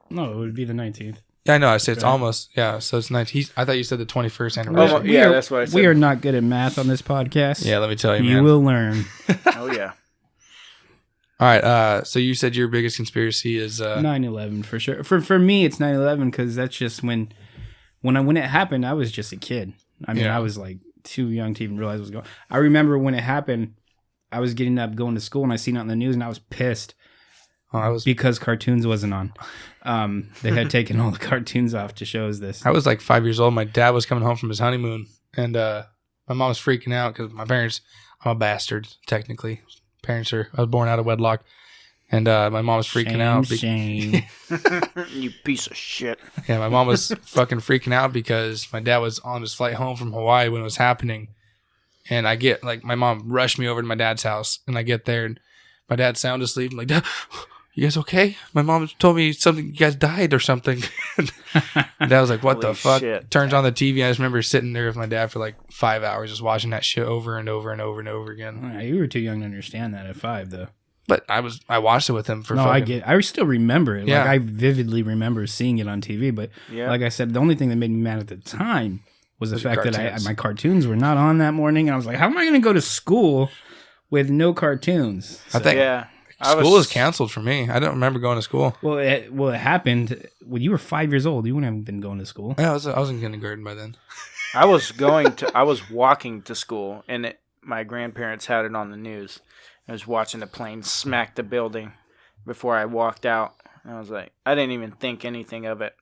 Speaker 2: No, it would be the 19th.
Speaker 1: Yeah, I know. I said it's almost. Yeah, so it's 19th. I thought you said the 21st anniversary.
Speaker 3: That's what I said.
Speaker 2: We are not good at math on this podcast.
Speaker 1: Yeah, let me tell you, man.
Speaker 2: You will learn.
Speaker 3: Oh, yeah.
Speaker 1: All right. So you said your biggest conspiracy is
Speaker 2: 9/11 for sure. For me, it's 9/11 because that's just when it happened. I was just a kid. I mean, I was like too young to even realize what was going on. I remember when it happened, I was getting up, going to school, and I seen it on the news, and I was pissed. Because cartoons wasn't on. They had taken all the cartoons off to show us this.
Speaker 1: I was like 5 years old. My dad was coming home from his honeymoon, and my mom was freaking out because my parents. I'm a bastard, technically. I was born out of wedlock, and my mom was freaking out.
Speaker 2: Shame.
Speaker 3: You piece of shit.
Speaker 1: Yeah, my mom was fucking freaking out because my dad was on his flight home from Hawaii when it was happening, and I get my mom rushed me over to my dad's house, and I get there, and my dad's sound asleep. I'm like, Dad, you guys okay? My mom told me you guys died or something. And Dad was like, what the fuck?
Speaker 3: Shit.
Speaker 1: Turns on the TV. I just remember sitting there with my dad for like 5 hours just watching that shit over and over and over and over again.
Speaker 2: You were too young to understand that at 5, though.
Speaker 1: But I watched it with him for
Speaker 2: I still remember it.
Speaker 1: Yeah.
Speaker 2: Like, I vividly remember seeing it on TV. But like I said, the only thing that made me mad at the time was the fact that my cartoons were not on that morning. And I was like, how am I going to go to school with no cartoons?
Speaker 1: So, I think school was canceled for me. I don't remember going to school.
Speaker 2: Well, it happened when you were 5 years old. You wouldn't have been going to school.
Speaker 1: Yeah, I was in kindergarten by then.
Speaker 3: I was walking to school, and my grandparents had it on the news. I was watching the plane smack the building before I walked out. I was like, I didn't even think anything of it.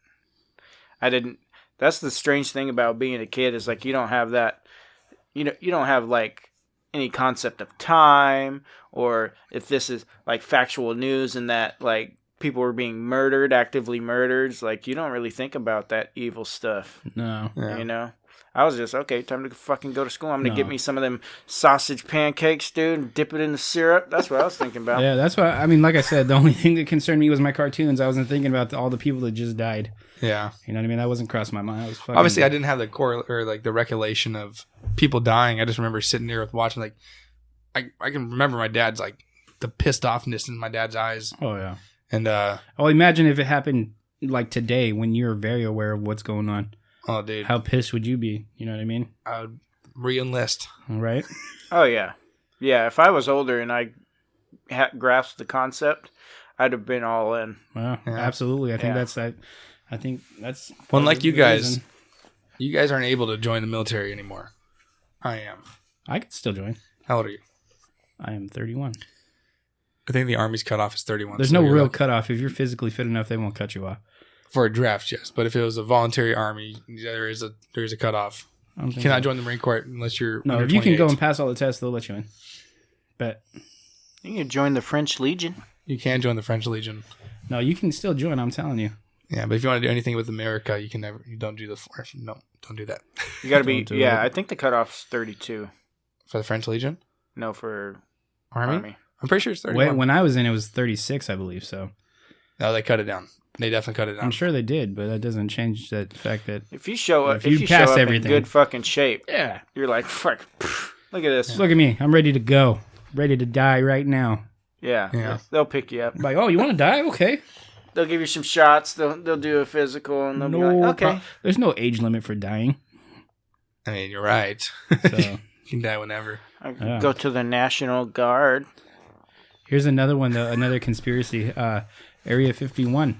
Speaker 3: That's the strange thing about being a kid is like you don't have that. You don't have like any concept of time, or if this is like factual news and that like people were being murdered, actively murdered. It's like you don't really think about that evil stuff.
Speaker 2: No.
Speaker 1: Yeah.
Speaker 3: You know? I was just, okay, time to fucking go to school. I'm going to get me some of them sausage pancakes, dude, and dip it in the syrup. That's what I was thinking about.
Speaker 2: Yeah, that's why, I mean, like I said, the only thing that concerned me was my cartoons. I wasn't thinking about all the people that just died.
Speaker 1: Yeah.
Speaker 2: You know what I mean? That wasn't crossing my mind. I was fucking...
Speaker 1: Obviously, I didn't have the core or like the recollection of people dying. I just remember sitting there with watching, like, I can remember my dad's, like, the pissed offness in my dad's eyes.
Speaker 2: Oh, yeah.
Speaker 1: And,
Speaker 2: oh, imagine if it happened, like, today when you're very aware of what's going on.
Speaker 1: Oh, dude.
Speaker 2: How pissed would you be? You know what I mean?
Speaker 1: I would re-enlist.
Speaker 2: Right?
Speaker 3: Oh, yeah. Yeah, if I was older and I grasped the concept, I'd have been all in.
Speaker 2: Well,
Speaker 1: Yeah.
Speaker 2: absolutely. I think that's...
Speaker 1: Well, like you guys aren't able to join the military anymore. I am.
Speaker 2: I could still join.
Speaker 1: How old are you?
Speaker 2: I am 31.
Speaker 1: I think the Army's cutoff is 31.
Speaker 2: There's no real cutoff. If you're physically fit enough, they won't cut you off.
Speaker 1: For a draft, yes. But if it was a voluntary Army, there is a cutoff. You cannot join the Marine Corps unless you're
Speaker 2: No,
Speaker 1: under
Speaker 2: if you can
Speaker 1: 28.
Speaker 2: go and pass all the tests, they'll let you in. But
Speaker 3: You can join the French Legion.
Speaker 1: You can join the French Legion.
Speaker 2: no, you can still join. I'm telling you.
Speaker 1: Yeah, but if you want to do anything with America, you don't do no, don't do that.
Speaker 3: You got to be,
Speaker 2: Don't do it.
Speaker 3: I think the cutoff's 32.
Speaker 1: For the French Legion?
Speaker 3: No, for
Speaker 1: Army? I'm pretty sure it's 31.
Speaker 2: When I was in, it was 36, I believe. So
Speaker 1: No, they cut it down. They definitely cut it down.
Speaker 2: I'm sure they did, but that doesn't change that fact that
Speaker 3: If you show up,
Speaker 2: If you pass
Speaker 3: show up
Speaker 2: everything.
Speaker 3: in good fucking shape,
Speaker 2: yeah.
Speaker 3: you're like, fuck, look at this.
Speaker 2: Look at me. I'm ready to go. Ready to die right now.
Speaker 3: Yeah. They'll pick you up.
Speaker 2: Like, oh, you want to die? Okay.
Speaker 3: They'll give you some shots. They'll do a physical, and they'll be like, okay.
Speaker 2: There's no age limit for dying.
Speaker 1: I mean, you're right.
Speaker 2: So
Speaker 1: You can die whenever.
Speaker 3: I can go to the National Guard.
Speaker 2: here's another one, though. Another conspiracy. Area 51.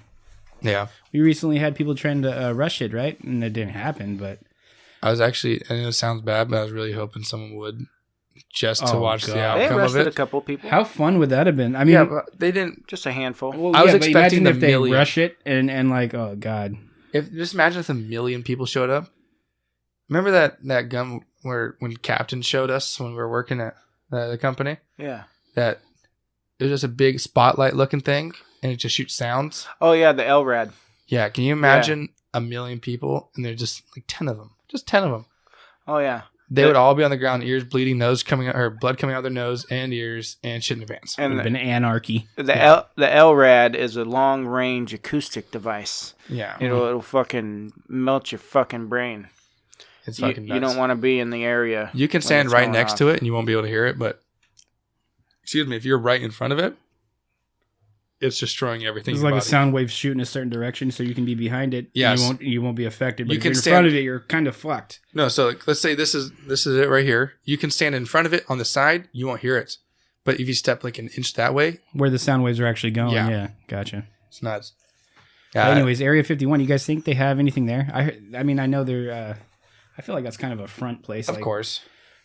Speaker 1: Yeah.
Speaker 2: We recently had people trying to rush it, right? And it didn't happen, but
Speaker 1: I was actually, I know it sounds bad, but I was really hoping someone would just to
Speaker 2: Oh,
Speaker 1: watch
Speaker 2: God.
Speaker 1: the
Speaker 3: They
Speaker 1: outcome of
Speaker 3: arrested a
Speaker 1: it.
Speaker 3: couple people.
Speaker 2: how fun would that have been? I mean,
Speaker 1: Yeah, but they didn't.
Speaker 3: Just a handful.
Speaker 2: well,
Speaker 1: I was
Speaker 2: but
Speaker 1: expecting
Speaker 2: imagine
Speaker 1: the
Speaker 2: if they
Speaker 1: million.
Speaker 2: rush it and like, oh, God.
Speaker 1: Just imagine if 1 million people showed up. Remember that gun where when Captain showed us when we were working at the company?
Speaker 3: Yeah.
Speaker 1: That it was just a big spotlight looking thing and it just shoots sounds.
Speaker 3: Oh, yeah, the LRAD.
Speaker 1: Yeah, can you imagine 1 million people and there's just like 10 of them? Just 10 of them.
Speaker 3: Oh, yeah.
Speaker 1: They would all be on the ground, ears bleeding, nose coming out, or blood coming out of their nose and ears, and shit in their pants.
Speaker 2: It would
Speaker 3: And
Speaker 2: have been anarchy.
Speaker 3: the LRAD is a long range acoustic device.
Speaker 1: Yeah,
Speaker 3: It'll fucking melt your fucking brain.
Speaker 1: it's fucking nuts.
Speaker 3: You don't want to be in the area.
Speaker 1: You can
Speaker 3: when
Speaker 1: stand
Speaker 3: it's
Speaker 1: right
Speaker 3: going
Speaker 1: next
Speaker 3: off.
Speaker 1: to it and you won't be able to hear it, but excuse me, if you're right in front of it, it's destroying everything.
Speaker 2: It's
Speaker 1: in your
Speaker 2: like a
Speaker 1: body.
Speaker 2: sound wave shooting a certain direction, so you can be behind it.
Speaker 1: Yes.
Speaker 2: And you won't be affected. But
Speaker 1: You
Speaker 2: if
Speaker 1: can
Speaker 2: you're in
Speaker 1: stand-
Speaker 2: front of it, you're kind of fucked.
Speaker 1: No, so like, let's say this is it right here. You can stand in front of it on the side, you won't hear it. But if you step like an inch that way,
Speaker 2: Where the sound waves are actually going.
Speaker 1: Yeah.
Speaker 2: Yeah, gotcha.
Speaker 1: it's nuts.
Speaker 2: But anyways, Area 51. You guys think they have anything there? I mean, I know they're. I feel like that's kind of a front place.
Speaker 1: of course,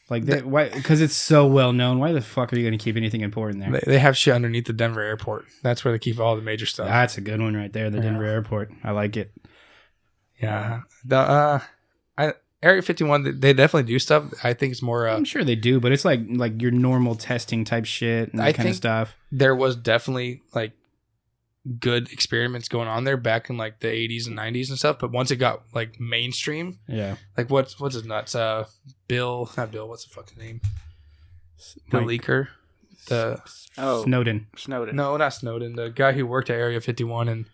Speaker 2: Like why? Because it's so well known. Why the fuck are you going to keep anything important there?
Speaker 1: they have shit underneath the Denver airport. That's where they keep all the major stuff.
Speaker 2: That's a good one right there. The Denver airport. I like it.
Speaker 1: Yeah, Area 51. They definitely do stuff. I think it's more.
Speaker 2: I'm sure they do, but it's like your normal testing type shit and that kind of stuff.
Speaker 1: There was definitely like good experiments going on there back in like the 80s and 90s and stuff, but once it got like mainstream,
Speaker 2: Yeah.
Speaker 1: like what's his nuts, not Bill, what's the fucking name, the
Speaker 2: Mike.
Speaker 1: leaker,
Speaker 2: Snowden.
Speaker 1: no, not Snowden, the guy who worked at Area 51, and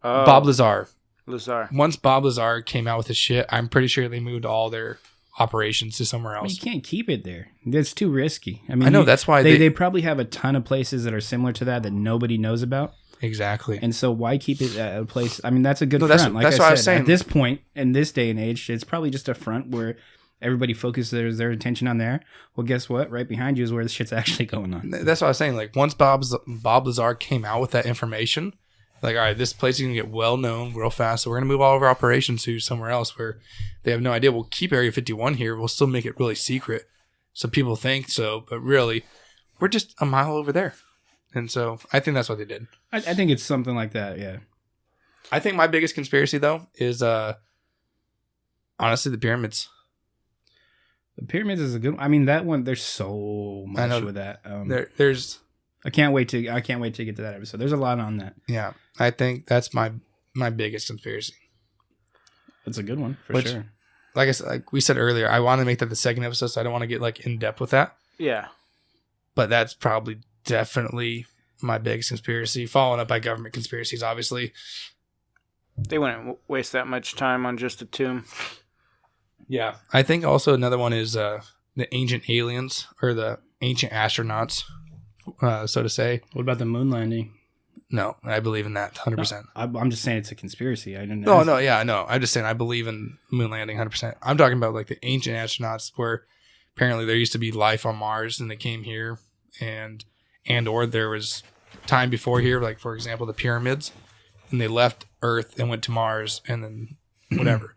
Speaker 3: Oh,
Speaker 1: Bob Lazar.
Speaker 3: Lazar.
Speaker 1: Once Bob Lazar came out with his shit, I'm pretty sure they moved all their operations to somewhere
Speaker 2: I mean,
Speaker 1: else.
Speaker 2: you can't keep it there. That's too risky. I mean,
Speaker 1: I know, that's why
Speaker 2: they probably have a ton of places that are similar to that nobody knows about.
Speaker 1: exactly.
Speaker 2: And so why keep it at a place? I mean, that's a good
Speaker 1: No,
Speaker 2: front.
Speaker 1: that's-
Speaker 2: Like
Speaker 1: that's
Speaker 2: I
Speaker 1: what I
Speaker 2: said,
Speaker 1: was saying.
Speaker 2: at this point, in this day and age, it's probably just a front where everybody focuses their attention on there. Well, guess what? Right behind you is where the shit's actually going on.
Speaker 1: That's what I was saying. Like once Bob Lazar came out with that information, like, all right, this place is gonna get well known real fast, so we're gonna move all of our operations to somewhere else where they have no idea. We'll keep Area 51 here. We'll still make it really secret, so people think so, but really, we're just a mile over there. And so I think that's what they did.
Speaker 2: I think it's something like that. Yeah.
Speaker 1: I think my biggest conspiracy though is honestly the pyramids.
Speaker 2: The pyramids is a good one. I mean, that one, there's so much with that.
Speaker 1: There's
Speaker 2: I can't wait to get to that episode. There's a lot on that.
Speaker 1: Yeah, I think that's my biggest conspiracy.
Speaker 2: It's a good one for sure.
Speaker 1: Like I said, like we said earlier, I want to make that the second episode, so I don't want to get like in depth with that.
Speaker 3: Yeah.
Speaker 1: But that's probably definitely my biggest conspiracy, followed up by government conspiracies, obviously.
Speaker 3: They wouldn't waste that much time on just a tomb.
Speaker 1: Yeah. I think also another one is the ancient aliens or the ancient astronauts, so to say.
Speaker 2: What about the moon landing?
Speaker 1: No, I believe in that 100%.
Speaker 2: No, I'm just saying it's a conspiracy. I didn't know.
Speaker 1: No, yeah, no. I'm just saying I believe in moon landing 100%. I'm talking about like the ancient astronauts where apparently there used to be life on Mars and they came here and or there was time before here, like for example, the pyramids, and they left Earth and went to Mars and then whatever.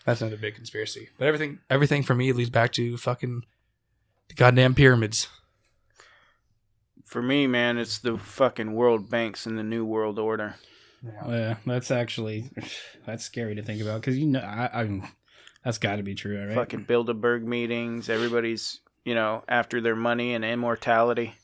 Speaker 1: That's another big conspiracy. But everything for me leads back to fucking the goddamn pyramids.
Speaker 3: For me, man, it's the fucking world banks in the New World Order.
Speaker 2: Yeah, that's scary to think about because that's got to be true, right?
Speaker 3: Fucking Bilderberg meetings. Everybody's after their money and immortality.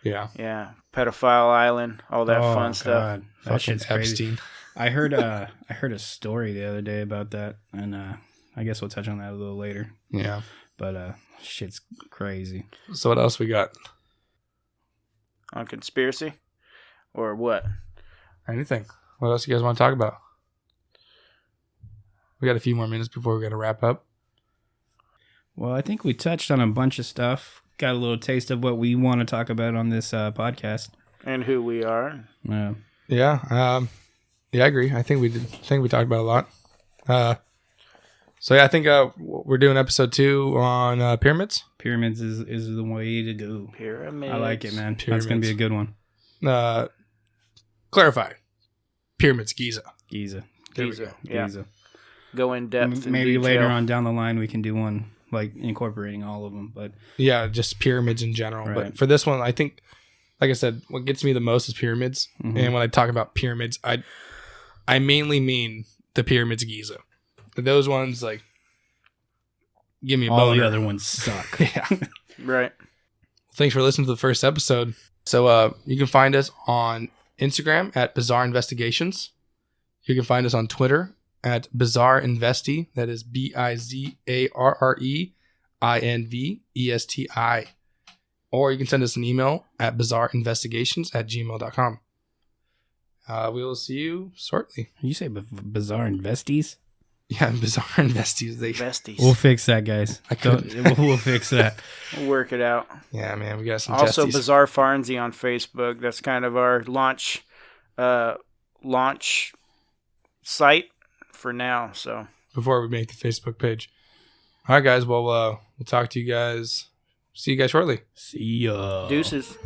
Speaker 1: Yeah.
Speaker 3: Yeah. Pedophile Island, all that fun stuff.
Speaker 2: That shit's crazy.
Speaker 1: Epstein.
Speaker 2: I heard a story the other day about that, and I guess we'll touch on that a little later.
Speaker 1: Yeah.
Speaker 2: But shit's crazy.
Speaker 1: So what else we got?
Speaker 3: On conspiracy? Or what?
Speaker 1: Anything. What else you guys want to talk about? We got a few more minutes before we got to wrap up.
Speaker 2: Well, I think we touched on a bunch of stuff. Got a little taste of what we want to talk about on this podcast.
Speaker 3: And who we are.
Speaker 2: Yeah.
Speaker 1: Yeah. I agree. I think we talked about a lot. So yeah, I think we're doing episode 2 on pyramids.
Speaker 2: Pyramids is the way to go.
Speaker 3: Pyramids.
Speaker 2: I like it, man.
Speaker 1: Pyramids.
Speaker 2: That's gonna be a good one.
Speaker 1: Clarify. Pyramids, Giza.
Speaker 2: Giza.
Speaker 3: Yeah.
Speaker 2: Giza.
Speaker 3: Go in depth.
Speaker 2: Maybe
Speaker 3: in
Speaker 2: later on down the line we can do one like incorporating all of them. But
Speaker 1: yeah, just pyramids in general.
Speaker 2: Right.
Speaker 1: But for this one, I think, like I said, what gets me the most is pyramids.
Speaker 2: Mm-hmm.
Speaker 1: And when I talk about pyramids, I mainly mean the pyramids of Giza. Those ones, like, give me a
Speaker 2: all
Speaker 1: boner.
Speaker 2: the other ones suck.
Speaker 1: Yeah.
Speaker 3: Right.
Speaker 1: Thanks for listening to the first episode. So you can find us on Instagram at Bizarre Investigations. You can find us on Twitter at Bizarre Investi. That is BIZARREINVESTI. Or you can send us an email at bizarreinvestigations@gmail.com. We will see you shortly.
Speaker 2: You say bizarre investies?
Speaker 1: Yeah, Bizarre Investies.
Speaker 3: Besties.
Speaker 2: We'll fix that, guys. We'll fix that.
Speaker 3: We'll work it out.
Speaker 1: Yeah, man, we got some
Speaker 3: Also,
Speaker 1: testes.
Speaker 3: Bizarre Farnsy on Facebook. That's kind of our launch site for now. So
Speaker 1: before we make the Facebook page. All right, guys. Well, we'll talk to you guys. See you guys shortly.
Speaker 2: See ya.
Speaker 3: Deuces.